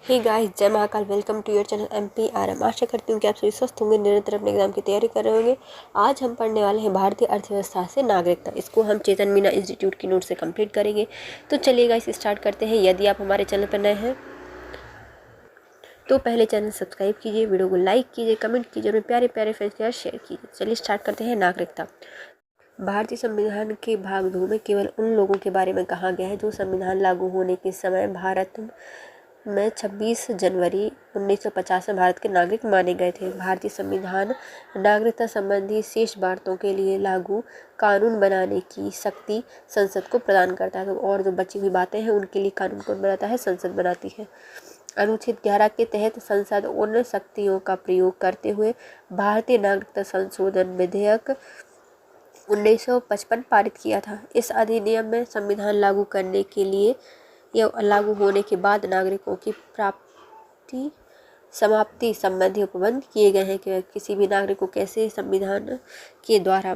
हे guys, जय Mahakal. Welcome to your channel MPRM। आशा करती हूँ कि आप सभी स्वस्थ होंगे, निरंतर अपने एग्जाम की तैयारी कर रहे होंगे। आज हम पढ़ने वाले हैं भारतीय अर्थव्यवस्था से नागरिकता। इसको हम चेतन मीना इंस्टीट्यूट की नोट से कंप्लीट करेंगे। तो चलिए गाइस, स्टार्ट करते हैं। यदि आप हमारे चैनल पर नए हैं तो पहले चैनल सब्सक्राइब कीजिए, वीडियो को लाइक कीजिए, कमेंट कीजिए, अपने प्यारे प्यारे फ्रेंड्स के साथ शेयर कीजिए। चलिए स्टार्ट करते हैं। नागरिकता। भारतीय संविधान के भाग 2 में केवल उन लोगों के बारे में कहा गया है जो संविधान लागू होने के समय भारत में 26 जनवरी 1950 में भारत के नागरिक माने गए थे। भारतीय संविधान नागरिकता संबंधी शेष बातों के लिए लागू कानून बनाने की शक्ति संसद को प्रदान करता है। तो और जो बची हुई बातें हैं उनके लिए कानून कौन बनाता है? संसद बनाती है। अनुच्छेद 11 के तहत संसद उन शक्तियों का प्रयोग करते हुए भारतीय नागरिकता संशोधन विधेयक 1955 पारित किया था। इस अधिनियम में संविधान लागू करने के लिए या लागू होने के बाद नागरिकों की प्राप्ति समाप्ति संबंधी उपबंध किए गए हैं कि किसी भी नागरिक को कैसे संविधान के द्वारा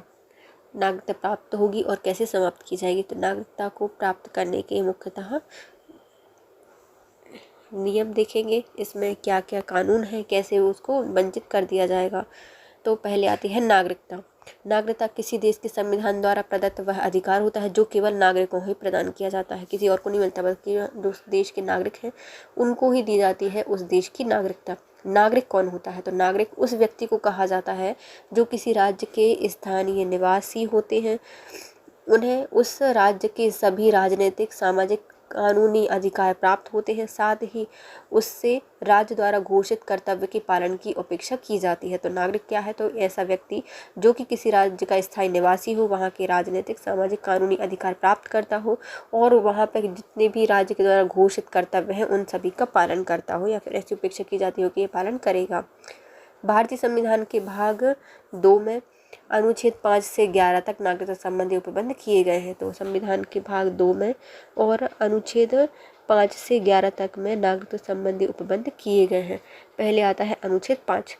नागरिकता प्राप्त होगी और कैसे समाप्त की जाएगी। तो नागरिकता को प्राप्त करने के मुख्यतः नियम देखेंगे, इसमें क्या क्या कानून है, कैसे उसको वंचित कर दिया जाएगा। तो पहले आती है नागरिकता। नागरिकता किसी देश के संविधान द्वारा प्रदत्त वह अधिकार होता है जो केवल नागरिकों ही प्रदान किया जाता है, किसी और को नहीं मिलता, बल्कि जो देश के नागरिक हैं उनको ही दी जाती है उस देश की नागरिकता। नागरिक कौन होता है? तो नागरिक उस व्यक्ति को कहा जाता है जो किसी राज्य के स्थानीय निवासी होते हैं। उन्हें उस राज्य के सभी राजनीतिक, सामाजिक, कानूनी अधिकार प्राप्त होते हैं। साथ ही उससे राज्य द्वारा घोषित कर्तव्य के पालन की अपेक्षा की जाती है। तो नागरिक क्या है? तो ऐसा व्यक्ति जो कि किसी राज्य का स्थायी निवासी हो, वहाँ के राजनीतिक, सामाजिक, कानूनी अधिकार प्राप्त करता हो और वहाँ पर जितने भी राज्य के द्वारा घोषित कर्तव्य हैं उन सभी का पालन करता हो, या फिर ऐसी अपेक्षा की जाती हो कि ये पालन करेगा। भारतीय संविधान के भाग 2 में अनुच्छेद 5 से 11 तक नागरिकता संबंधी उपबंध किए गए हैं। तो संविधान के भाग 2 में और अनुच्छेद 5 से 11 तक में नागरिकता संबंधी उपबंध किए गए हैं। पहले आता है अनुच्छेद 5।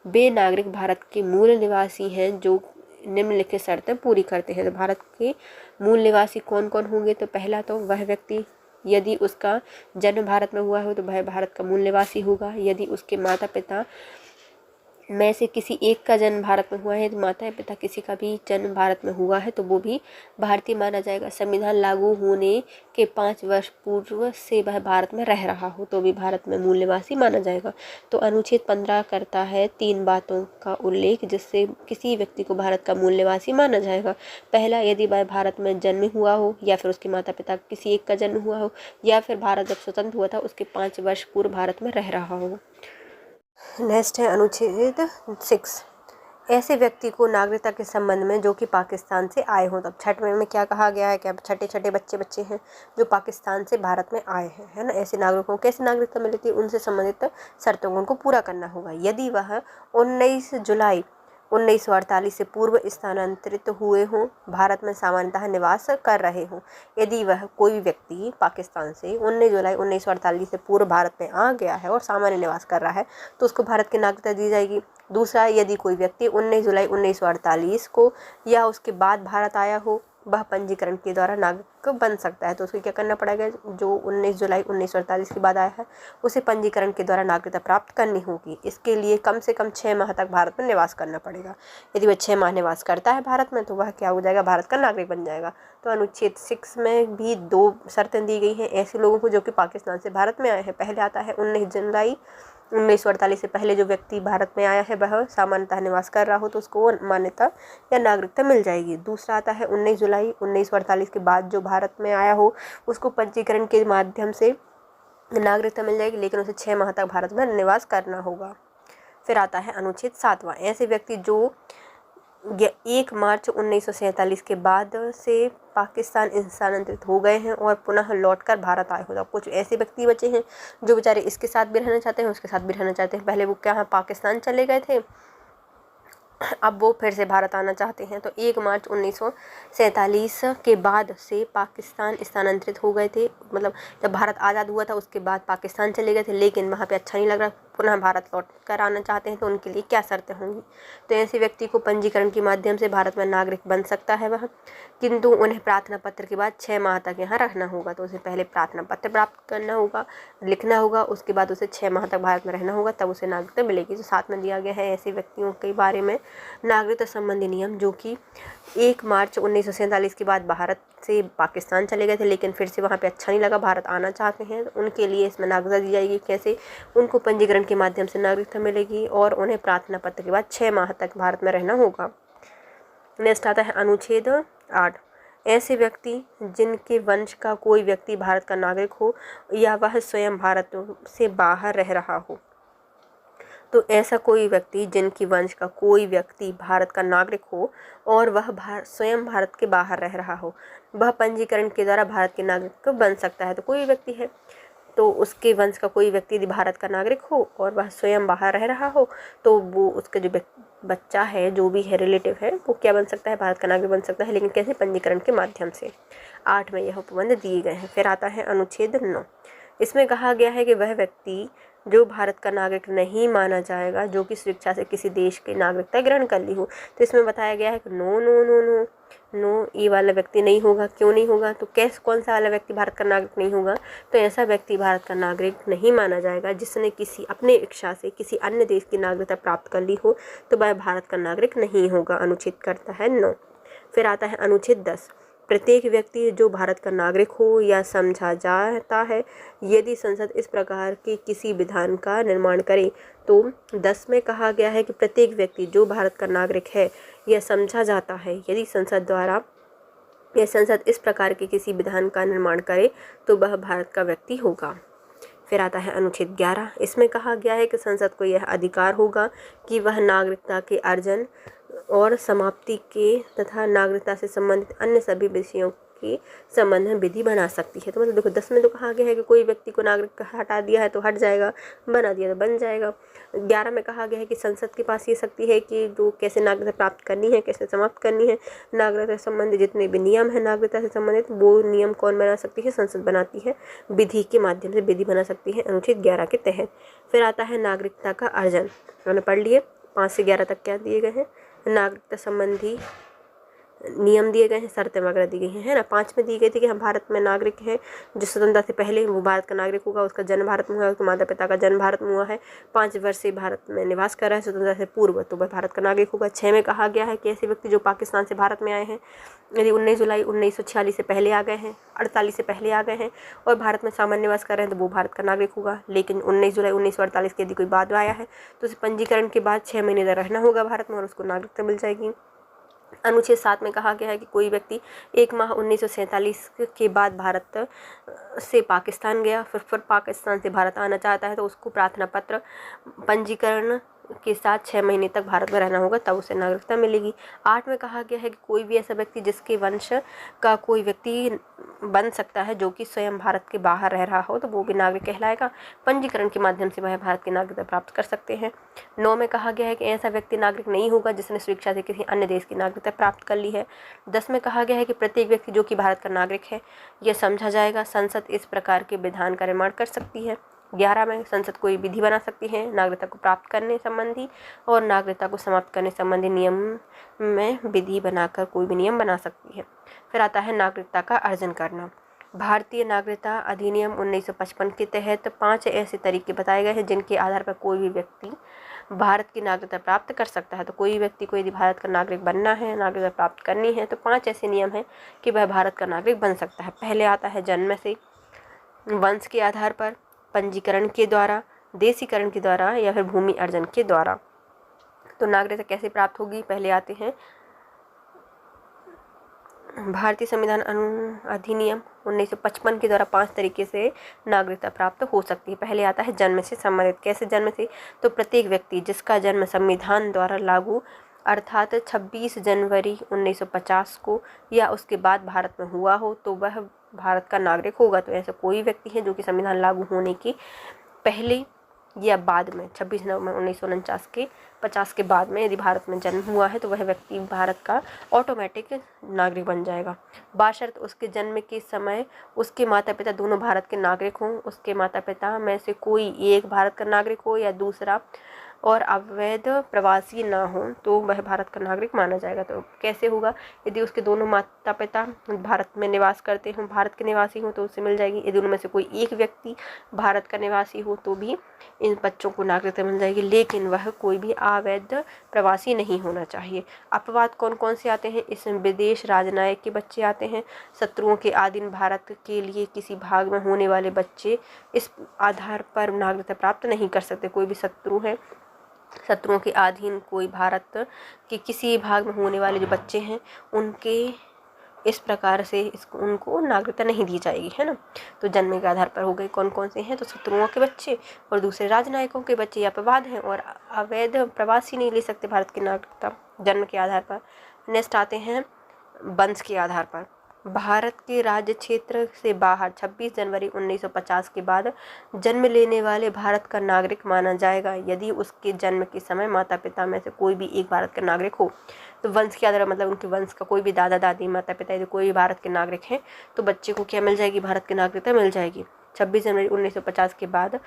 वे नागरिक भारत के मूल निवासी हैं जो निम्नलिखित शर्तें पूरी करते हैं। तो भारत के मूल निवासी कौन कौन होंगे? तो पहला तो वह व्यक्ति यदि उसका जन्म भारत में हुआ हो तो वह भारत का मूल निवासी होगा। यदि उसके माता पिता में से किसी एक का जन्म भारत में हुआ है, माता पिता किसी का भी जन्म भारत में हुआ है तो वो भी भारतीय माना जाएगा। संविधान लागू होने के 5 वर्ष पूर्व से वह भारत में रह रहा हो तो भी भारत में मूल निवासी माना जाएगा। तो अनुच्छेद 15 करता है 3 बातों का उल्लेख जिससे किसी व्यक्ति को भारत का मूल निवासी माना जाएगा। पहला, यदि वह भारत में जन्म हुआ हो या फिर उसके माता पिता किसी एक का जन्म हुआ हो या फिर भारत जब स्वतंत्र हुआ था उसके 5 वर्ष पूर्व भारत में रह रहा हो। नेक्स्ट है अनुच्छेद 6। ऐसे व्यक्ति को नागरिकता के संबंध में जो कि पाकिस्तान से आए हों। तब छठवें में क्या कहा गया है? क्या छठे बच्चे हैं जो पाकिस्तान से भारत में आए हैं, है ना। ऐसे नागरिकों को कैसे नागरिकता मिलती है? उनसे संबंधित शर्तों को उनको पूरा करना होगा। यदि वह 19 जुलाई 1948 से पूर्व स्थानांतरित हुए हों, भारत में सामान्यतः निवास कर रहे हों। यदि वह कोई व्यक्ति पाकिस्तान से 19 जुलाई 1948 से पूर्व भारत में आ गया है और सामान्य निवास कर रहा है तो उसको भारत की नागरिकता दी जाएगी। दूसरा, यदि कोई व्यक्ति 19 जुलाई 1948 को या उसके बाद भारत आया हो, वह पंजीकरण के द्वारा नागरिक बन सकता है। तो उसको क्या करना पड़ेगा? जो 19 जुलाई 1948 के बाद आया है उसे पंजीकरण के द्वारा नागरिकता प्राप्त करनी होगी। इसके लिए कम से कम 6 माह तक भारत में निवास करना पड़ेगा। यदि वह 6 माह निवास करता है भारत में तो वह क्या हो जाएगा? भारत का नागरिक बन जाएगा। तो अनुच्छेद 6 में भी 2 शर्तें दी गई हैं ऐसे लोगों को जो कि पाकिस्तान से भारत में आए हैं। पहले आता है 19 जुलाई 1948 से पहले जो व्यक्ति भारत में आया है वह सामान्यतः निवास कर रहा हो तो उसको मान्यता या नागरिकता मिल जाएगी। दूसरा आता है 19 जुलाई 1948 के बाद जो भारत में आया हो उसको पंजीकरण के माध्यम से नागरिकता मिल जाएगी, लेकिन उसे 6 माह तक भारत में निवास करना होगा। फिर आता है अनुच्छेद 7वां। ऐसे व्यक्ति जो 1 मार्च 1947 के बाद से पाकिस्तान स्थानांतरित हो गए हैं और पुनः लौटकर भारत आए हो। तो कुछ ऐसे व्यक्ति बचे हैं जो बेचारे इसके साथ भी रहना चाहते हैं उसके साथ भी रहना चाहते हैं। पहले वो क्या पाकिस्तान चले गए थे, अब वो फिर से भारत आना चाहते हैं। तो 1 मार्च 1947 के बाद से पाकिस्तान स्थानांतरित हो गए थे, मतलब जब भारत आज़ाद हुआ था उसके बाद पाकिस्तान चले गए थे, लेकिन वहाँ पे अच्छा नहीं लग रहा, पुनः भारत लौट कर आना चाहते हैं तो उनके लिए क्या शर्तें होंगी। तो ऐसे व्यक्ति को पंजीकरण के माध्यम से भारत में नागरिक बन सकता है वह, किंतु उन्हें प्रार्थना पत्र के बाद 6 माह तक यहाँ रहना होगा। तो उसे पहले प्रार्थना पत्र प्राप्त करना होगा, लिखना होगा, उसके बाद उसे 6 माह तक भारत में रहना होगा, तब उसे नागरिकता मिलेगी। जो साथ में दिया गया है ऐसे व्यक्तियों के बारे में नागरिकता संबंधी नियम, जो कि 1 मार्च 1947 के बाद भारत से पाकिस्तान चले गए थे, लेकिन फिर से वहाँ पे अच्छा नहीं लगा, भारत आना चाहते हैं, तो उनके लिए इसमें नागरिकता दी जाएगी। कैसे? उनको पंजीकरण के माध्यम से नागरिकता मिलेगी और उन्हें प्रार्थना पत्र के बाद 6 माह तक भारत में रहना होगा। नेक्स्ट आता है अनुच्छेद 8। ऐसे व्यक्ति जिनके वंश का कोई व्यक्ति भारत का नागरिक हो या वह स्वयं भारत से बाहर रह रहा हो। तो ऐसा कोई व्यक्ति जिनकी वंश का कोई व्यक्ति भारत का नागरिक हो और वह स्वयं भारत के बाहर रह रहा हो, वह पंजीकरण के द्वारा भारत के नागरिक बन सकता है। तो कोई व्यक्ति है तो उसके वंश का कोई व्यक्ति यदि भारत का नागरिक हो और वह स्वयं बाहर रह रहा हो, तो वो उसका जो बच्चा है, जो भी है रिलेटिव है, वो क्या बन सकता है? भारत का नागरिक बन सकता है। लेकिन कैसे? पंजीकरण के माध्यम से। 8 में यह उपबंध दिए गए हैं। फिर आता है अनुच्छेद 9। इसमें कहा गया है कि वह व्यक्ति जो भारत का नागरिक नहीं माना जाएगा जो कि स्वेच्छा से किसी देश की नागरिकता ग्रहण कर ली हो। तो इसमें बताया गया है कि no no no no no, ये वाला व्यक्ति नहीं होगा। क्यों नहीं होगा? तो कौन सा वाला व्यक्ति भारत का नागरिक नहीं होगा? तो ऐसा व्यक्ति भारत का नागरिक नहीं माना जाएगा जिसने किसी अपने इच्छा से किसी अन्य देश की नागरिकता प्राप्त कर ली हो, तो वह भारत का नागरिक नहीं होगा। अनुच्छेद करता है 9। फिर आता है अनुच्छेद 10। प्रत्येक व्यक्ति जो भारत का नागरिक हो या समझा जाता है, यदि संसद इस प्रकार के किसी विधान का निर्माण करे। तो 10 में कहा गया है कि प्रत्येक व्यक्ति जो भारत का नागरिक है यह समझा जाता है, यदि संसद इस प्रकार के किसी विधान का निर्माण करे तो वह भारत का व्यक्ति होगा। फिर आता है अनुच्छेद 11। इसमें कहा गया है कि संसद को यह अधिकार होगा कि वह नागरिकता के अर्जन और समाप्ति के तथा नागरिकता से संबंधित अन्य सभी विषयों के संबंध में विधि बना सकती है। तो मतलब देखो 10 में तो कहा गया है कि कोई व्यक्ति को नागरिक हटा दिया है तो हट जाएगा, बना दिया तो बन जाएगा। 11 में कहा गया है कि संसद के पास ये शक्ति है कि जो कैसे नागरिकता प्राप्त करनी है, कैसे समाप्त करनी है, नागरिकता से संबंधित जितने भी नियम है नागरिकता से संबंधित, वो नियम कौन बना सकती है? संसद बनाती है, विधि के माध्यम से विधि बना सकती है अनुच्छेद 11 के तहत। फिर आता है नागरिकता का अर्जन। मैंने पढ़ लिए 5 से 11 तक क्या दिए गए हैं? नागरिकता संबंधी नियम दिए गए हैं, शर्तें वगैरह दी गई हैं, है ना। 5 में दी गई थी कि हम भारत में नागरिक हैं, जो स्वतंत्रता से पहले वो भारत का नागरिक होगा, उसका जन्म भारत में हुआ है, उसके माता पिता का जन्म भारत में हुआ है, 5 वर्ष से भारत में निवास कर रहा है स्वतंत्रता से पूर्व, तो वह भारत का नागरिक होगा। 6 में कहा गया है कि ऐसे व्यक्ति जो पाकिस्तान से भारत में आए हैं, यदि 19 जुलाई 1946 से पहले आ गए हैं, 48 से पहले आ गए हैं और भारत में सामान्य निवास कर रहे हैं, तो वो भारत का नागरिक होगा। लेकिन 19 जुलाई 1948 के यदि कोई बाद आया है तो उसे पंजीकरण के बाद 6 महीने तक रहना होगा भारत में और उसको नागरिकता मिल जाएगी। अनुच्छेद 7 में कहा गया है कि कोई व्यक्ति 1 माह 1947 के बाद भारत से पाकिस्तान गया, फिर पाकिस्तान से भारत आना चाहता है, तो उसको प्रार्थना पत्र पंजीकरण के साथ 6 महीने तक भारत में रहना होगा, तब उसे नागरिकता मिलेगी। 8 में कहा गया है कि कोई भी ऐसा व्यक्ति जिसके वंश का कोई व्यक्ति बन सकता है जो कि स्वयं भारत के बाहर रह रहा हो, तो वो भी नागरिक कहलाएगा। पंजीकरण के माध्यम से वह भारत की नागरिकता प्राप्त कर सकते हैं। 9 में कहा गया है कि ऐसा व्यक्ति नागरिक नहीं होगा जिसने स्वेच्छा से किसी अन्य देश की नागरिकता प्राप्त कर ली है। 10 में कहा गया है कि प्रत्येक व्यक्ति जो कि भारत का नागरिक है यह समझा जाएगा, संसद इस प्रकार के विधान का निर्माण कर सकती है। 11 में संसद कोई विधि बना सकती है नागरिकता को प्राप्त करने संबंधी और नागरिकता को समाप्त करने संबंधी नियम में विधि बनाकर कोई भी नियम बना सकती है। फिर आता है नागरिकता का अर्जन करना। भारतीय नागरिकता अधिनियम 1955 के तहत 5 ऐसे तरीके बताए गए हैं जिनके आधार पर कोई भी व्यक्ति भारत की नागरिकता प्राप्त कर सकता है। तो कोई व्यक्ति को यदि भारत का नागरिक बनना है, नागरिकता प्राप्त करनी है, तो 5 ऐसे नियम हैं कि वह भारत का नागरिक बन सकता है। पहले आता है जन्म से, वंश के आधार पर, पंजीकरण के द्वारा, देशीकरण के द्वारा या फिर भूमि अर्जन के द्वारा। तो नागरिकता कैसे प्राप्त होगी? पहले आते हैं भारतीय संविधान अधिनियम 1955 के द्वारा 5 तरीके से नागरिकता प्राप्त हो सकती है। पहले आता है जन्म से संबंधित। कैसे जन्म से? तो प्रत्येक व्यक्ति जिसका जन्म संविधान द्वारा लागू अर्थात 26 जनवरी 1950 को या उसके बाद भारत में हुआ हो, तो वह भारत का नागरिक होगा। तो ऐसा कोई व्यक्ति है जो कि संविधान लागू होने की पहले या बाद में 26 नवंबर 1949 के बाद में यदि भारत में जन्म हुआ है तो वह व्यक्ति भारत का ऑटोमेटिक नागरिक बन जाएगा, बशर्ते उसके जन्म के समय उसके माता पिता दोनों भारत के नागरिक हों, उसके माता पिता में से कोई एक भारत का नागरिक हो या दूसरा और अवैध प्रवासी ना हो तो वह भारत का नागरिक माना जाएगा। तो कैसे होगा? यदि उसके दोनों माता पिता भारत में निवास करते हों, भारत के निवासी हों तो उससे मिल जाएगी। यदि उनमें से कोई एक व्यक्ति भारत का निवासी हो तो भी इन बच्चों को नागरिकता मिल जाएगी, लेकिन वह कोई भी अवैध प्रवासी नहीं होना चाहिए। अपवाद कौन कौन से आते हैं? इसमें विदेश राजनयिक के बच्चे आते हैं, शत्रुओं के अधीन भारत के लिए किसी भाग में होने वाले बच्चे इस आधार पर नागरिकता प्राप्त नहीं कर सकते। कोई भी शत्रु है, शत्रुओं के अधीन कोई भारत के किसी भाग में होने वाले जो बच्चे हैं उनके इस प्रकार से उनको नागरिकता नहीं दी जाएगी, है ना। तो जन्म के आधार पर हो गए कौन कौन से हैं? तो शत्रुओं के बच्चे और दूसरे राजनयिकों के बच्चे या अपवाद हैं, और अवैध प्रवासी नहीं ले सकते भारत की नागरिकता जन्म के आधार पर। नेक्स्ट आते हैं वंश के आधार पर। भारत के राज्य क्षेत्र से बाहर 26 जनवरी 1950 के बाद जन्म लेने वाले भारत का नागरिक माना जाएगा यदि उसके जन्म के समय माता पिता में से कोई भी एक भारत का नागरिक हो। तो वंश के आधार मतलब उनके वंश का कोई भी दादा दादी माता पिता यदि कोई भी भारत के नागरिक हैं तो बच्चे को क्या मिल जाएगी? भारत की नागरिकता मिल जाएगी। 26 जनवरी 1950 के बाद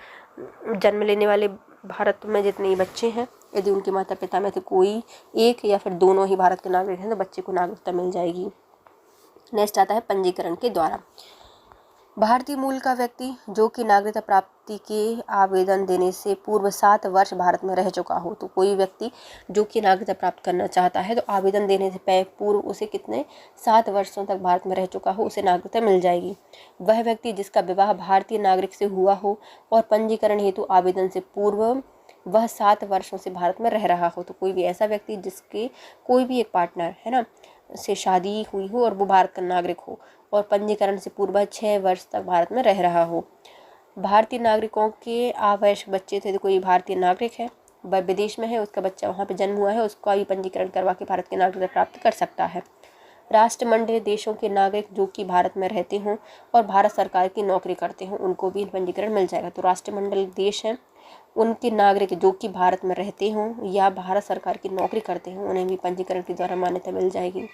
जन्म लेने वाले भारत में जितने बच्चे हैं यदि उनके माता पिता में से कोई एक या फिर दोनों ही भारत के नागरिक हैं तो बच्चे को नागरिकता मिल जाएगी। नेक्स्ट आता है पंजीकरण के द्वारा। भारतीय मूल का व्यक्ति जो कि नागरिकता प्राप्ति के आवेदन देने से पूर्व 7 वर्ष भारत में रह चुका हो। तो कोई व्यक्ति जो कि नागरिकता प्राप्त करना चाहता है तो आवेदन देने से पूर्व उसे कितने 7 वर्षों तक भारत में रह चुका हो उसे नागरिकता मिल जाएगी। वह व्यक्ति जिसका विवाह भारतीय नागरिक से हुआ हो और पंजीकरण हेतु आवेदन से पूर्व वह 7 वर्षों से भारत में रह रहा हो। तो कोई भी ऐसा व्यक्ति जिसके कोई भी एक पार्टनर है ना से शादी हुई हो और वो भारत का नागरिक हो और पंजीकरण से पूर्व 6 वर्ष तक भारत में रह रहा हो। भारतीय नागरिकों के आवश्यक बच्चे थे। तो कोई भारतीय नागरिक है वह विदेश में है, उसका बच्चा वहाँ पे जन्म हुआ है, उसका भी पंजीकरण करवा के भारत की नागरिकता प्राप्त कर सकता है। राष्ट्रमंडल देशों के नागरिक जो कि भारत में रहते हों और भारत सरकार की नौकरी करते हों उनको भी पंजीकरण मिल जाएगा। तो राष्ट्रमंडल देश हैं उनके नागरिक जो कि भारत में रहते हों या भारत सरकार की नौकरी करते हों उन्हें भी पंजीकरण के द्वारा मान्यता मिल जाएगी।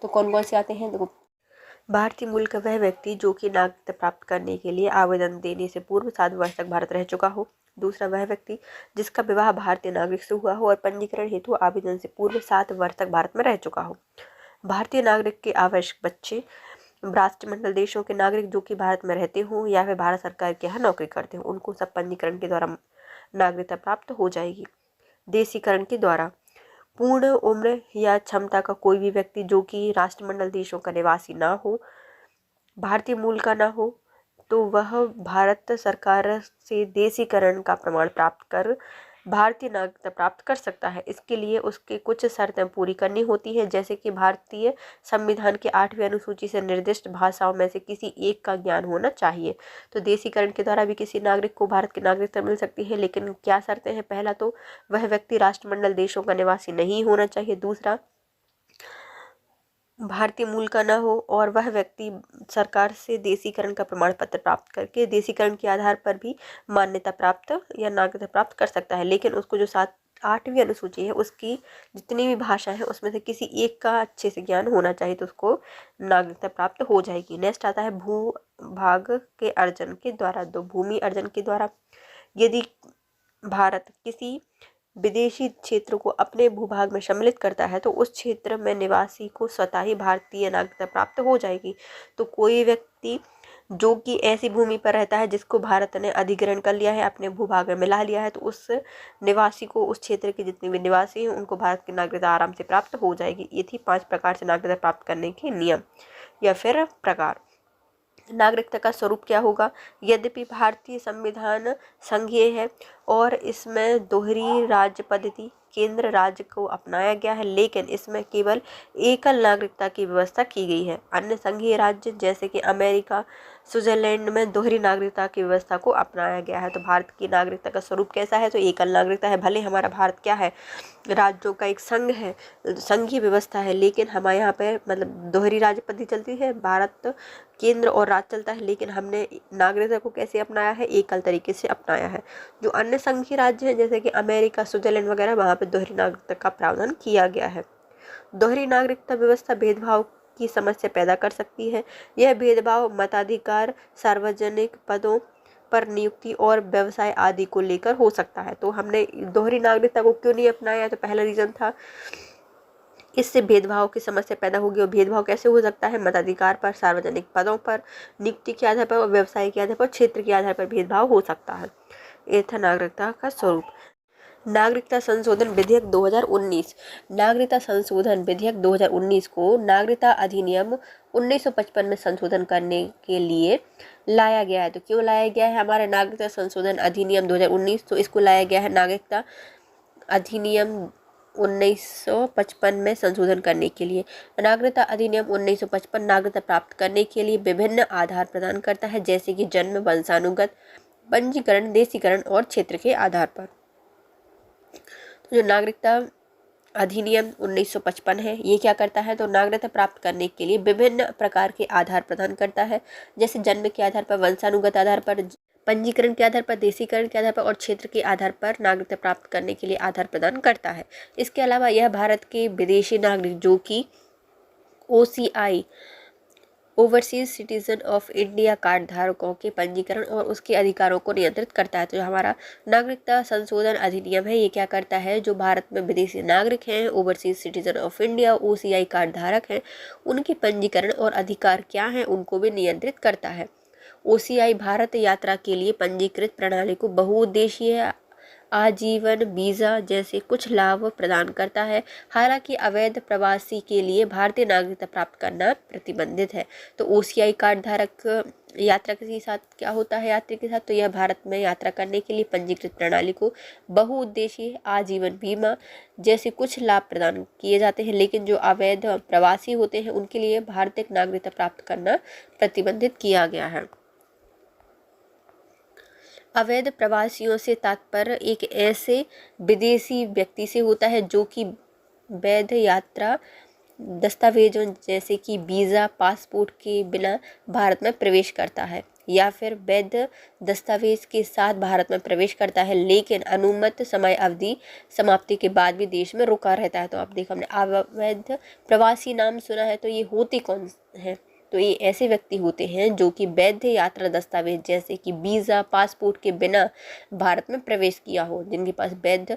तो कौन कौन से आते हैं? देखो, भारतीय मूल का वह व्यक्ति जो कि नागरिकता प्राप्त करने के लिए आवेदन देने से पूर्व 7 वर्ष तक भारत रह चुका हो। दूसरा, वह व्यक्ति जिसका विवाह भारतीय नागरिक से हुआ हो और पंजीकरण हेतु आवेदन से पूर्व 7 वर्ष तक भारत में रह चुका हो। भारतीय नागरिक के आवश्यक बच्चे राष्ट्रमंडल देशों के नागरिक जो कि भारत में रहते हों या फिर भारत सरकार के यहाँ नौकरी करते हों उनको सब पंजीकरण के द्वारा नागरिकता प्राप्त हो जाएगी। देशीकरण के द्वारा पूर्ण उम्र या क्षमता का कोई भी व्यक्ति जो कि राष्ट्रमंडल देशों का निवासी ना हो, भारतीय मूल का ना हो, तो वह भारत सरकार से देशीकरण का प्रमाण प्राप्त कर भारतीय नागरिकता प्राप्त कर सकता है। इसके लिए उसके कुछ शर्तें पूरी करनी होती है, जैसे कि भारतीय संविधान के 8वीं अनुसूची से निर्दिष्ट भाषाओं में से किसी एक का ज्ञान होना चाहिए। तो देशीकरण के द्वारा भी किसी नागरिक को भारत की नागरिकता मिल सकती है, लेकिन क्या शर्तें हैं? पहला, तो वह व्यक्ति राष्ट्रमंडल देशों का निवासी नहीं होना चाहिए। दूसरा, भारतीय मूल का न हो और वह व्यक्ति सरकार से देशीकरण का प्रमाण पत्र प्राप्त करके देशीकरण के आधार पर भी मान्यता प्राप्त या नागरिकता प्राप्त कर सकता है। लेकिन उसको जो 8वीं अनुसूची है उसकी जितनी भी भाषा है उसमें से किसी एक का अच्छे से ज्ञान होना चाहिए तो उसको नागरिकता प्राप्त हो जाएगी। नेक्स्ट आता है भूभाग के अर्जन के द्वारा। तो भूमि अर्जन के द्वारा यदि भारत किसी विदेशी क्षेत्र को अपने भूभाग में सम्मिलित करता है तो उस क्षेत्र में निवासी को स्वतः ही भारतीय नागरिकता प्राप्त हो जाएगी। तो कोई व्यक्ति जो कि ऐसी भूमि पर रहता है जिसको भारत ने अधिग्रहण कर लिया है, अपने भूभाग में मिला लिया है, तो उस निवासी को, उस क्षेत्र के जितने भी निवासी हैं उनको भारत की नागरिकता आराम से प्राप्त हो जाएगी। ये थी 5 प्रकार से नागरिकता प्राप्त करने के नियम या फिर प्रकार। नागरिकता का स्वरूप क्या होगा? यद्यपि भारतीय संविधान संघीय है और इसमें दोहरी राज्य पद्धति केंद्र राज्य को अपनाया गया है, लेकिन इसमें केवल एकल नागरिकता की व्यवस्था की गई है। अन्य संघीय राज्य जैसे कि अमेरिका स्विट्जरलैंड में दोहरी नागरिकता की व्यवस्था को अपनाया गया है। तो भारत की नागरिकता का स्वरूप कैसा है? तो एकल नागरिकता है। भले हमारा भारत क्या है, राज्यों का एक संघ है, संघीय व्यवस्था है, लेकिन हमारे यहाँ पे मतलब दोहरी राज्य पद्धति चलती है। भारत केंद्र और राज्य चलता है, लेकिन हमने नागरिकता को कैसे अपनाया है? एकल तरीके से अपनाया है। जो अन्य संघीय राज्य हैं जैसे कि अमेरिका, स्विट्जरलैंड वगैरह, वहाँ पे दोहरी नागरिकता का प्रावधान किया गया है। दोहरी नागरिकता व्यवस्था भेदभाव की समस्या पैदा कर सकती है। यह भेदभाव मताधिकार, सार्वजनिक पदों पर नियुक्ति और व्यवसाय आदि को लेकर हो सकता है। तो हमने दोहरी नागरिकता को क्यों नहीं अपनाया? तो पहला रीजन था इससे भेदभाव की समस्या पैदा होगी। और भेदभाव कैसे हो सकता है? मताधिकार पर, सार्वजनिक पदों पर, नियुक्ति के आधार पर और व्यवसाय के आधार पर, क्षेत्र के आधार पर भेदभाव हो सकता है। ये था नागरिकता का स्वरूप। नागरिकता संशोधन विधेयक 2019। नागरिकता संशोधन विधेयक 2019 को नागरिकता अधिनियम 1955 में संशोधन करने के लिए लाया गया है। तो क्यों लाया गया है हमारा नागरिकता संशोधन अधिनियम 2019? तो इसको लाया गया है नागरिकता अधिनियम 1955 में संशोधन करने के लिए। नागरिकता अधिनियम 1955 नागरिकता प्राप्त करने के लिए विभिन्न आधार प्रदान करता है, जैसे कि जन्म, वंशानुगत, पंजीकरण, देशीकरण और क्षेत्र के आधार पर। तो जो नागरिकता अधिनियम 1955 है, ये क्या करता है? तो नागरिकता प्राप्त करने के लिए विभिन्न प्रकार के आधार प्रदान करता है, जैसे जन्म के आधार पर, वंशानुगत आधार पर, पंजीकरण के आधार पर, देशीकरण के आधार पर और क्षेत्र के आधार पर नागरिकता प्राप्त करने के लिए आधार प्रदान करता है। इसके अलावा यह भारत के विदेशी नागरिक जो कि OCI overseas citizen of India card धारकों के पंजीकरण और उसके अधिकारों को नियंत्रित करता है। तो जो हमारा नागरिकता संशोधन अधिनियम है, ये क्या करता है? जो भारत में विदेशी नागरिक हैं, overseas citizen of India, OCI card धारक हैं, उनके पंजीकरण और अधिकार क्या हैं, उनको भी नियंत्रित करता है। OCI भारत यात्रा के लिए पंजीकृत प्रणाली को बहुउद्देशीय आजीवन वीज़ा जैसे कुछ लाभ प्रदान करता है। हालांकि अवैध प्रवासी के लिए भारतीय नागरिकता प्राप्त करना प्रतिबंधित है। तो OCI कार्ड धारक यात्रा के साथ क्या होता है? यात्री के साथ तो यह भारत में यात्रा करने के लिए पंजीकृत प्रणाली को बहुउद्देशीय आजीवन बीमा जैसे कुछ लाभ प्रदान किए जाते हैं, लेकिन जो अवैध प्रवासी होते हैं उनके लिए भारतीय नागरिकता प्राप्त करना प्रतिबंधित किया गया है। अवैध प्रवासियों से तात्पर्य एक ऐसे विदेशी व्यक्ति से होता है जो कि वैध यात्रा दस्तावेजों जैसे कि वीज़ा, पासपोर्ट के बिना भारत में प्रवेश करता है या फिर वैध दस्तावेज के साथ भारत में प्रवेश करता है, लेकिन अनुमत समय अवधि समाप्ति के बाद भी देश में रुका रहता है। तो आप देखो, हमने अवैध प्रवासी नाम सुना है, तो ये होते कौन है? तो ये ऐसे व्यक्ति होते हैं जो कि वैध यात्रा दस्तावेज जैसे कि वीज़ा, पासपोर्ट के बिना भारत में प्रवेश किया हो। जिनके पास वैध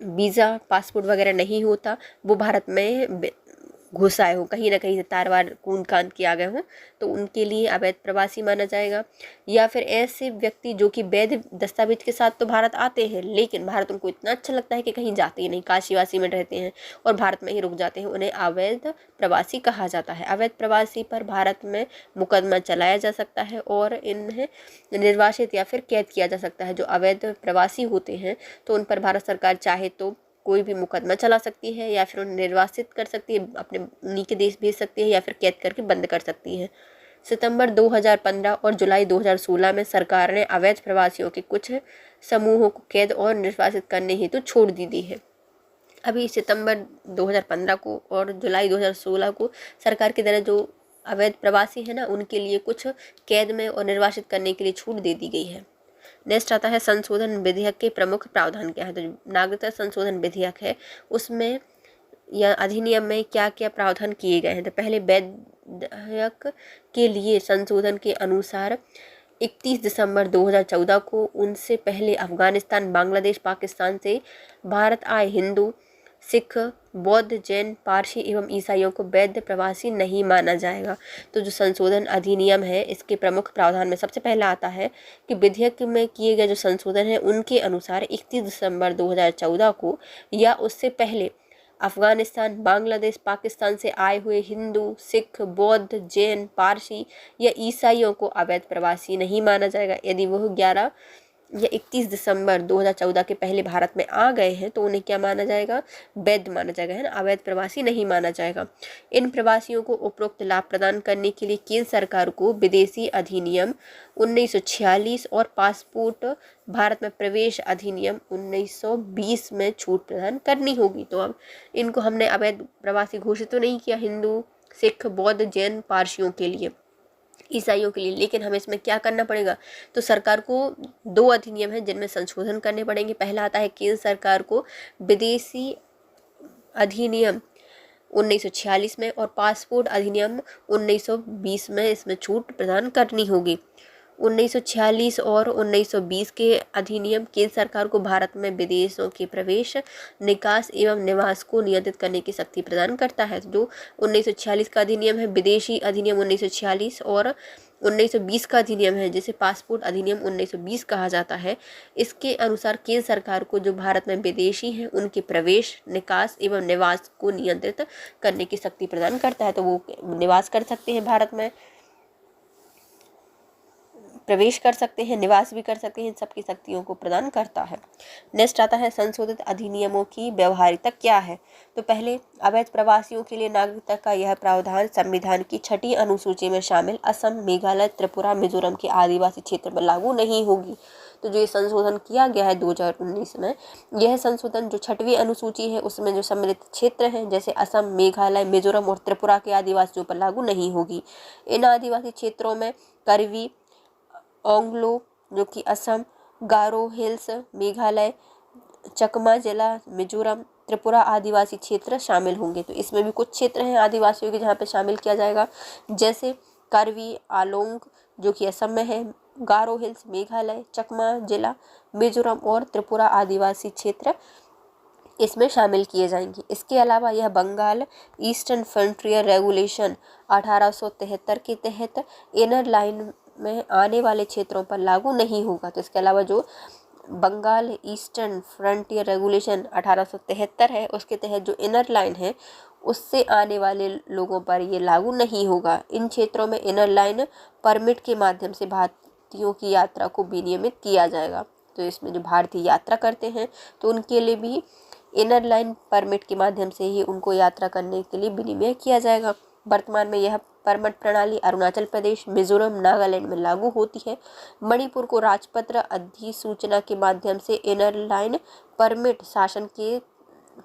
वीज़ा, पासपोर्ट वगैरह नहीं होता, वो भारत में घुस आए हो, कहीं ना कहीं से तारवार कूद कांद के आ गए हों, तो उनके लिए अवैध प्रवासी माना जाएगा। या फिर ऐसे व्यक्ति जो कि वैध दस्तावेज के साथ तो भारत आते हैं, लेकिन भारत उनको इतना अच्छा लगता है कि कहीं जाते ही नहीं, काशी वासी में रहते हैं और भारत में ही रुक जाते हैं, उन्हें अवैध प्रवासी कहा जाता है। अवैध प्रवासी पर भारत में मुकदमा चलाया जा सकता है और इन्हें निर्वासित या फिर कैद किया जा सकता है। जो अवैध प्रवासी होते हैं तो उन पर भारत सरकार चाहे तो कोई भी मुकदमा चला सकती है या फिर उन्हें निर्वासित कर सकती है, अपने उन्हीं के देश भेज सकती है या फिर कैद करके बंद कर सकती है। सितंबर 2015 और जुलाई 2016 में सरकार ने अवैध प्रवासियों के कुछ समूहों को कैद और निर्वासित करने हेतु छूट दी है। अभी सितंबर 2015 को और जुलाई 2016 को सरकार की तरह जो अवैध प्रवासी है ना, उनके लिए कुछ कैद में और निर्वासित करने के लिए छूट दे दी गई है। नेक्स्ट आता है संशोधन विधेयक के प्रमुख प्रावधान क्या है। तो नागरिकता संशोधन विधेयक है, उसमें या अधिनियम में क्या क्या प्रावधान किए गए हैं। तो पहले विधेयक के लिए संशोधन के अनुसार 31 दिसंबर 2014 को उनसे पहले अफगानिस्तान, बांग्लादेश, पाकिस्तान से भारत आए हिंदू, सिख, बौद्ध, जैन, पारसी एवं ईसाइयों को वैध प्रवासी नहीं माना जाएगा। तो जो संशोधन अधिनियम है, इसके प्रमुख प्रावधान में सबसे पहला आता है कि विधेयक में किए गए जो संशोधन है उनके अनुसार 31 दिसंबर 2014 को या उससे पहले अफगानिस्तान, बांग्लादेश, पाकिस्तान से आए हुए हिंदू, सिख, बौद्ध, जैन, पारसी या ईसाइयों को अवैध प्रवासी नहीं माना जाएगा यदि वह 11 या 31 दिसंबर 2014 के पहले भारत में आ गए हैं तो उन्हें क्या माना जाएगा, वैध माना जाएगा, है ना, अवैध प्रवासी नहीं माना जाएगा। इन प्रवासियों को उपरोक्त लाभ प्रदान करने के लिए केंद्र सरकार को विदेशी अधिनियम 1946 और पासपोर्ट भारत में प्रवेश अधिनियम 1920 में छूट प्रदान करनी होगी। तो अब इनको हमने अवैध प्रवासी घोषित तो नहीं किया हिंदू, सिख, बौद्ध, जैन, पारसियों के लिए, ईसाइयों के लिए, लेकिन हमें इसमें क्या करना पड़ेगा, तो सरकार को 2 अधिनियम हैं जिनमें संशोधन करने पड़ेंगे। पहला आता है केंद्र सरकार को विदेशी अधिनियम 1946 में और पासपोर्ट अधिनियम 1920 में इसमें छूट प्रदान करनी होगी। 1946 और 1920 के अधिनियम केंद्र सरकार को भारत में विदेशों के प्रवेश, निकास एवं निवास को नियंत्रित करने की शक्ति प्रदान करता है। जो 1946 का अधिनियम है विदेशी अधिनियम 1946 और 1920 का अधिनियम है जिसे पासपोर्ट अधिनियम 1920 कहा जाता है, इसके अनुसार केंद्र सरकार को जो भारत में विदेशी हैं उनके प्रवेश, निकास एवं निवास को नियंत्रित करने की शक्ति प्रदान करता है। तो वो निवास कर सकते हैं भारत में, प्रवेश कर सकते हैं, निवास भी कर सकते हैं, इन सबकी शक्तियों को प्रदान करता है। नेक्स्ट आता है संशोधित अधिनियमों की व्यवहारिकता क्या है। तो पहले अवैध प्रवासियों के लिए नागरिकता का यह प्रावधान संविधान की 6ठी अनुसूची में शामिल असम, मेघालय, त्रिपुरा, मिजोरम के आदिवासी क्षेत्र में लागू नहीं होगी। तो जो ये संशोधन किया गया है 2019 में, यह संशोधन जो 6वीं अनुसूची है उसमें जो सम्मिलित क्षेत्र हैं जैसे असम, मेघालय, मिजोरम और त्रिपुरा के आदिवासियों पर लागू नहीं होगी। इन आदिवासी क्षेत्रों में करवी, ओंगलो जो कि असम, गारो हिल्स मेघालय, चकमा जिला मिजोरम, त्रिपुरा आदिवासी क्षेत्र शामिल होंगे। तो इसमें भी कुछ क्षेत्र हैं आदिवासियों के जहाँ पे शामिल किया जाएगा, जैसे करवी आलोंग जो कि असम में है, गारो हिल्स मेघालय, चकमा जिला मिजोरम और त्रिपुरा आदिवासी क्षेत्र इसमें शामिल किए जाएंगे। इसके अलावा यह बंगाल ईस्टर्न फ्रंटियर रेगुलेशन 1873 के तहत इनर लाइन में आने वाले क्षेत्रों पर लागू नहीं होगा। तो इसके अलावा जो बंगाल ईस्टर्न फ्रंटियर रेगुलेशन 1873 है उसके तहत जो इनर लाइन है उससे आने वाले लोगों पर ये लागू नहीं होगा। इन क्षेत्रों में इनर लाइन परमिट के माध्यम से भारतीयों की यात्रा को विनियमित किया जाएगा। तो इसमें जो भारतीय यात्रा करते हैं तो उनके लिए भी इनर लाइन परमिट के माध्यम से ही उनको यात्रा करने के लिए विनिमय किया जाएगा। वर्तमान में यह परमिट प्रणाली अरुणाचल प्रदेश, मिजोरम, नागालैंड में लागू होती है। मणिपुर को राजपत्र अधिसूचना के माध्यम से इनर लाइन परमिट शासन के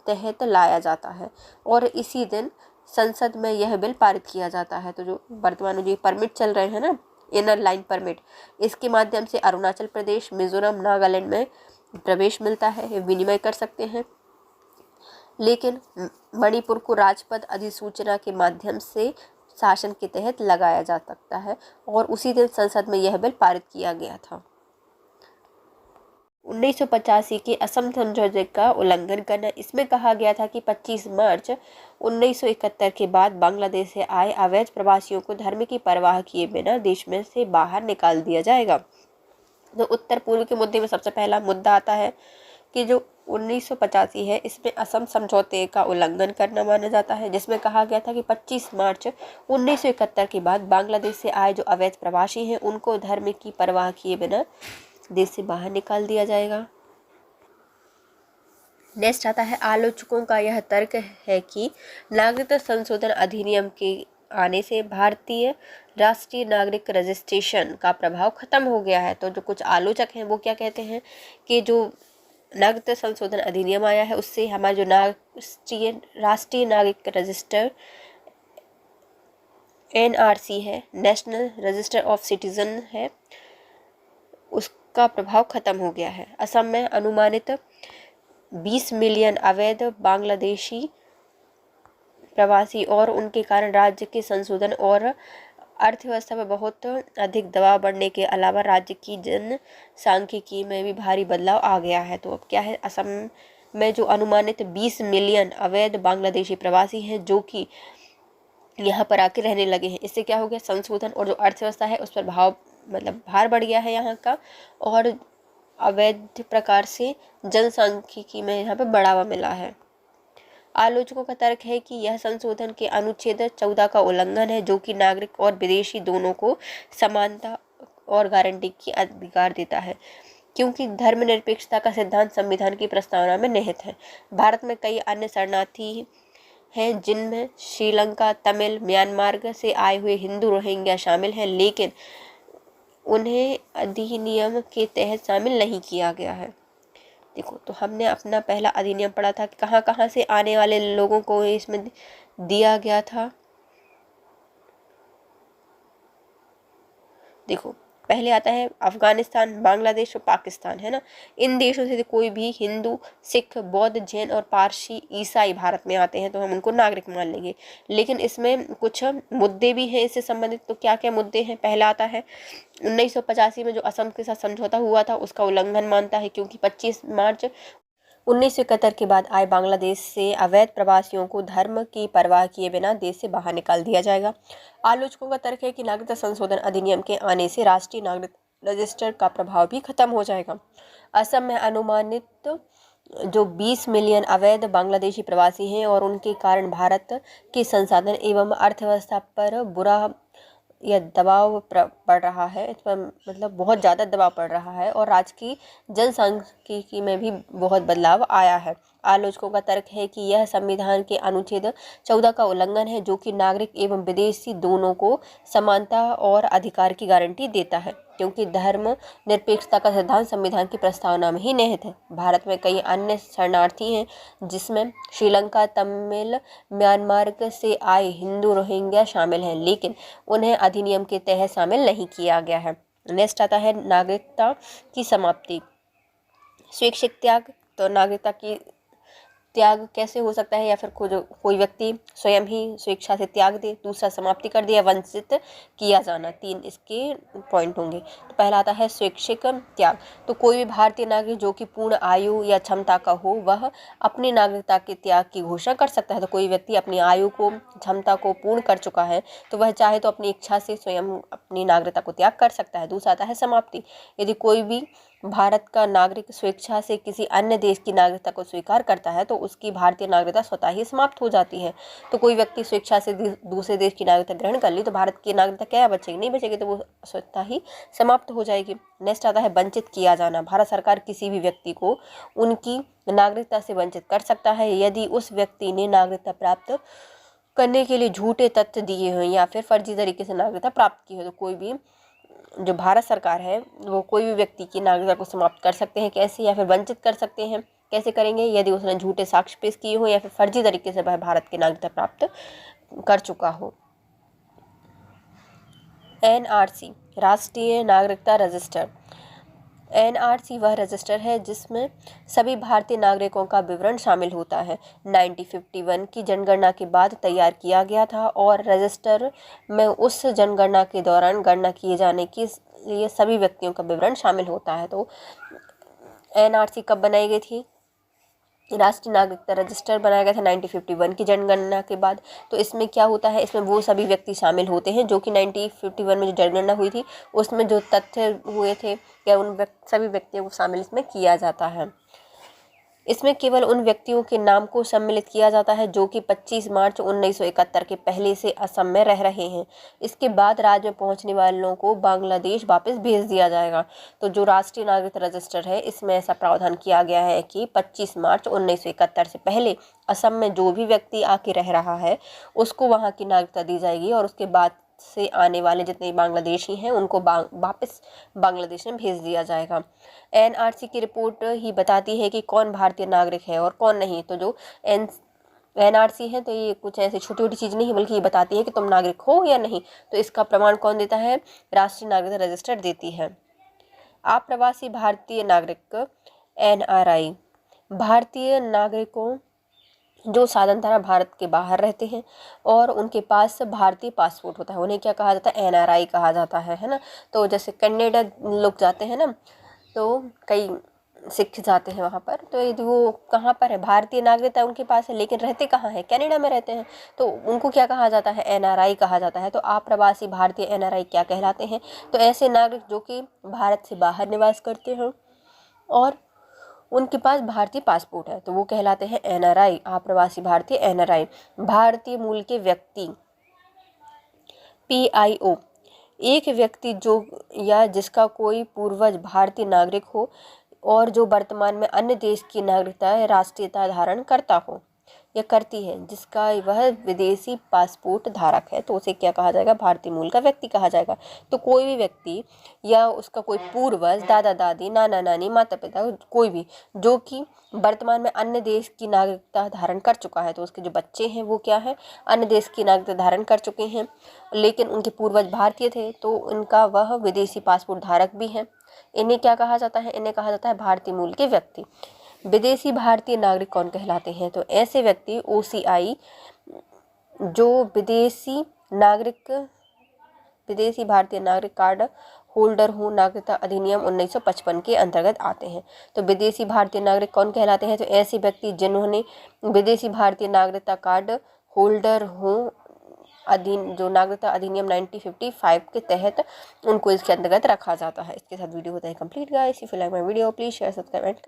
तहत लाया जाता है और इसी दिन संसद में यह बिल पारित किया जाता है। तो जो वर्तमान में जो परमिट चल रहे हैं ना, इनर लाइन परमिट, इसके माध्यम से अरुणाचल प्रदेश, मिजोरम, नागालैंड में प्रवेश मिलता है, विनिमय कर सकते हैं। लेकिन मणिपुर को राजपत्र अधिसूचना के माध्यम से शासन के तहत लगाया जा सकता है और उसी दिन संसद में यह बिल पारित किया गया था। 1985 के असम समझौते का उल्लंघन करना, इसमें कहा गया था कि 25 मार्च 1971 के बाद बांग्लादेश से आए अवैध प्रवासियों को धर्म की परवाह किए बिना देश में से बाहर निकाल दिया जाएगा। तो उत्तर पूर्व के मुद्दे में सबसे पहला मुद्दा आता है कि जो 1985 है इसमें असम समझौते का उल्लंघन करना माना जाता है, जिसमें कहा गया था कि 25 मार्च 1971 के बाद बांग्लादेश से आए जो अवैध प्रवासी हैं उनको धर्म की परवाह किए बिना देश से बाहर निकाल दिया जाएगा। नेक्स्ट आता है आलोचकों का यह तर्क है कि नागरिकता संशोधन अधिनियम के आने से भारतीय राष्ट्रीय नागरिक रजिस्ट्रेशन का प्रभाव खत्म हो गया है। तो जो कुछ आलोचक हैं वो क्या कहते हैं कि जो नागरिकता संशोधन अधिनियम आया है उससे हमारा जो राष्ट्रीय नागरिक रजिस्टर NRC है, नेशनल रजिस्टर ऑफ सिटीजन है, उसका प्रभाव खत्म हो गया है। असम में अनुमानित 20 मिलियन अवैध बांग्लादेशी प्रवासी और उनके कारण राज्य के संशोधन और अर्थव्यवस्था पर बहुत अधिक दबाव बढ़ने के अलावा राज्य की जनसांख्यिकी में भी भारी बदलाव आ गया है। तो अब क्या है, असम में जो अनुमानित 20 मिलियन अवैध बांग्लादेशी प्रवासी हैं जो कि यहाँ पर आके रहने लगे हैं, इससे क्या हो गया, संशोधन और जो अर्थव्यवस्था है उस पर भार बढ़ गया है यहाँ का और अवैध प्रकार से जनसांख्यिकी में यहाँ पर बढ़ावा मिला है। आलोचकों का तर्क है कि यह संशोधन के अनुच्छेद 14 का उल्लंघन है जो कि नागरिक और विदेशी दोनों को समानता और गारंटी की अधिकार देता है। क्योंकि धर्मनिरपेक्षता का सिद्धांत संविधान की प्रस्तावना में निहित है। भारत में कई अन्य शरणार्थी हैं जिनमें श्रीलंका, तमिल, म्यांमार से आए हुए हिंदू रोहिंग्या शामिल हैं, लेकिन उन्हें अधिनियम के तहत शामिल नहीं किया गया है। देखो, तो हमने अपना पहला अधिनियम पढ़ा था कि कहाँ कहाँ से आने वाले लोगों को इसमें दिया गया था। देखो, पहले आता है अफगानिस्तान, बांग्लादेश और पाकिस्तान, है ना। इन देशों से कोई भी हिंदू, सिख, बौद्ध, जैन और पारसी, ईसाई भारत में आते हैं तो हम उनको नागरिक मान लेंगे। लेकिन इसमें कुछ मुद्दे भी हैं इससे संबंधित। तो क्या क्या मुद्दे हैं? पहला आता है 1985 में जो असम के साथ समझौता हुआ था उसका उल्लंघन मानता है, क्योंकि 25 मार्च 1971 के बाद आए बांग्लादेश से अवैध प्रवासियों को धर्म की परवाह किए बिना देश से बाहर निकाल दिया जाएगा। आलोचकों का तर्क है कि नागरिकता संशोधन अधिनियम के आने से राष्ट्रीय नागरिक रजिस्टर का प्रभाव भी खत्म हो जाएगा। असम में अनुमानित जो 20 मिलियन अवैध बांग्लादेशी प्रवासी हैं और उनके कारण भारत के संसाधन एवं अर्थव्यवस्था पर बुरा यह दबाव पड़ रहा है। इस पर मतलब बहुत ज़्यादा दबाव पड़ रहा है और राज्य की जनसांख्यिकी में भी बहुत बदलाव आया है। आलोचकों का तर्क है कि यह संविधान के अनुच्छेद 14 का उल्लंघन है, जो कि नागरिक एवं विदेशी दोनों को समानता और अधिकार की गारंटी देता है, क्योंकि धर्म निरपेक्षता का सिद्धांत संविधान की प्रस्तावना में ही निहित है। भारत में कई अन्य शरणार्थी हैं जिसमें श्रीलंका, तमिल, म्यांमार से आए हिंदू रोहिंग्या शामिल हैं, लेकिन उन्हें अधिनियम के तहत शामिल नहीं किया गया है। नेक्स्ट आता है नागरिकता की समाप्ति, स्वैच्छिक त्याग। तो नागरिकता की त्याग कैसे हो सकता है? या फिर कोई व्यक्ति स्वयं ही स्वेच्छा से त्याग दे, दूसरा समाप्ति कर दे, या वंचित किया जाना। 3 इसके पॉइंट होंगे। तो पहला आता है स्वैच्छिक त्याग। तो कोई भी भारतीय नागरिक जो कि पूर्ण आयु या क्षमता का हो वह अपनी नागरिकता के त्याग की घोषणा कर सकता है। तो कोई व्यक्ति अपनी आयु को, क्षमता को पूर्ण कर चुका है तो वह चाहे तो अपनी इच्छा से स्वयं अपनी नागरिकता को त्याग कर सकता है। दूसरा आता है समाप्ति। यदि कोई भी भारत का नागरिक स्वेच्छा से किसी अन्य देश की नागरिकता को स्वीकार करता है तो उसकी भारतीय नागरिकता स्वतः ही समाप्त हो जाती है। तो कोई व्यक्ति स्वेच्छा से दूसरे देश की नागरिकता ग्रहण कर ली तो भारत की नागरिकता क्या बचेगी? नहीं बचेगी, तो वो स्वतः ही समाप्त हो जाएगी। नेक्स्ट आता है वंचित किया जाना। भारत सरकार किसी भी व्यक्ति को उनकी नागरिकता से वंचित कर सकता है यदि उस व्यक्ति ने नागरिकता प्राप्त करने के लिए झूठे तथ्य दिए हों या फिर फर्जी तरीके से नागरिकता प्राप्त की हो। तो कोई भी जो भारत सरकार है वो कोई भी व्यक्ति की नागरिकता को समाप्त कर सकते हैं। कैसे? या फिर वंचित कर सकते हैं। कैसे करेंगे? यदि उसने झूठे साक्ष्य पेश किए हो या फिर फर्जी तरीके से वह भारत की नागरिकता प्राप्त कर चुका हो। एनआरसी, राष्ट्रीय नागरिकता रजिस्टर। एनआरसी वह रजिस्टर है जिसमें सभी भारतीय नागरिकों का विवरण शामिल होता है। 1951 की जनगणना के बाद तैयार किया गया था और रजिस्टर में उस जनगणना के दौरान गणना किए जाने के लिए सभी व्यक्तियों का विवरण शामिल होता है। तो एनआरसी कब बनाई गई थी? राष्ट्रीय नागरिकता रजिस्टर बनाया गया था 1951 की जनगणना के बाद। तो इसमें क्या होता है? इसमें वो सभी व्यक्ति शामिल होते हैं जो कि 1951 में जो जनगणना हुई थी उसमें जो तथ्य हुए थे या उन सभी व्यक्तियों को शामिल इसमें किया जाता है। इसमें केवल उन व्यक्तियों के नाम को सम्मिलित किया जाता है जो कि 25 मार्च 1971 के पहले से असम में रह रहे हैं। इसके बाद राज्य में पहुंचने वालों को बांग्लादेश वापस भेज दिया जाएगा। तो जो राष्ट्रीय नागरिकता रजिस्टर है इसमें ऐसा प्रावधान किया गया है कि 25 मार्च 1971 से पहले असम में जो भी व्यक्ति आके रह रहा है उसको वहाँ की नागरिकता दी जाएगी और उसके बाद से आने वाले जितने बांग्लादेशी हैं उनको वापस बांग्लादेश में भेज दिया जाएगा। एनआरसी की रिपोर्ट ही बताती है कि कौन भारतीय नागरिक है और कौन नहीं। तो जो एनआरसी है तो ये कुछ ऐसी छोटी छोटी चीज़ नहीं बल्कि ये बताती है कि तुम नागरिक हो या नहीं। तो इसका प्रमाण कौन देता है? राष्ट्रीय नागरिकता रजिस्टर देती है। अप्रवासी भारतीय नागरिक एनआरआई, भारतीय नागरिकों जो साधारणतः भारत के बाहर रहते हैं और उनके पास भारतीय पासपोर्ट होता है उन्हें क्या कहा जाता है? एनआरआई कहा जाता है ना। तो जैसे कनाडा लोग जाते हैं ना तो कई सिख जाते हैं वहाँ पर, तो यदि वो कहाँ पर है? भारतीय नागरिकता उनके पास है लेकिन रहते कहाँ हैं? कनाडा में रहते हैं। तो उनको क्या कहा जाता है? एनआरआई कहा जाता है। तो अप्रवासी भारतीय एनआरआई क्या कहलाते हैं? तो ऐसे नागरिक जो कि भारत से बाहर निवास करते हैं और उनके पास भारतीय पासपोर्ट है तो वो कहलाते हैं एनआरआई, अप्रवासी भारतीय एनआरआई। भारतीय मूल के व्यक्ति पीआईओ, एक व्यक्ति जो या जिसका कोई पूर्वज भारतीय नागरिक हो और जो वर्तमान में अन्य देश की नागरिकता या राष्ट्रीयता धारण करता हो या करती है, जिसका वह विदेशी पासपोर्ट धारक है, तो उसे क्या कहा जाएगा? भारतीय मूल का व्यक्ति कहा जाएगा। तो कोई भी व्यक्ति या उसका कोई पूर्वज, दादा दादी, नाना नानी, माता पिता, कोई भी जो कि वर्तमान में अन्य देश की नागरिकता धारण कर चुका है, तो उसके जो बच्चे हैं वो क्या है? अन्य देश की नागरिकता धारण कर चुके हैं, लेकिन उनके पूर्वज भारतीय थे, तो उनका वह विदेशी पासपोर्ट धारक भी है। इन्हें क्या कहा जाता है? इन्हें कहा जाता है भारतीय मूल के व्यक्ति। विदेशी भारतीय नागरिक कौन कहलाते हैं? तो ऐसे व्यक्ति OCI जो विदेशी भारतीय नागरिक कार्ड होल्डर हो, नागरिकता अधिनियम 1955 के अंतर्गत आते हैं। तो विदेशी भारतीय नागरिक कौन कहलाते हैं? तो ऐसे व्यक्ति जिन्होंने विदेशी भारतीय नागरिकता कार्ड होल्डर हो, जो नागरिकता अधिनियम 1955 के तहत उनको इसके अंतर्गत रखा जाता है। इसके साथ वीडियो होता है complete guys. If you like my video please share, subscribe and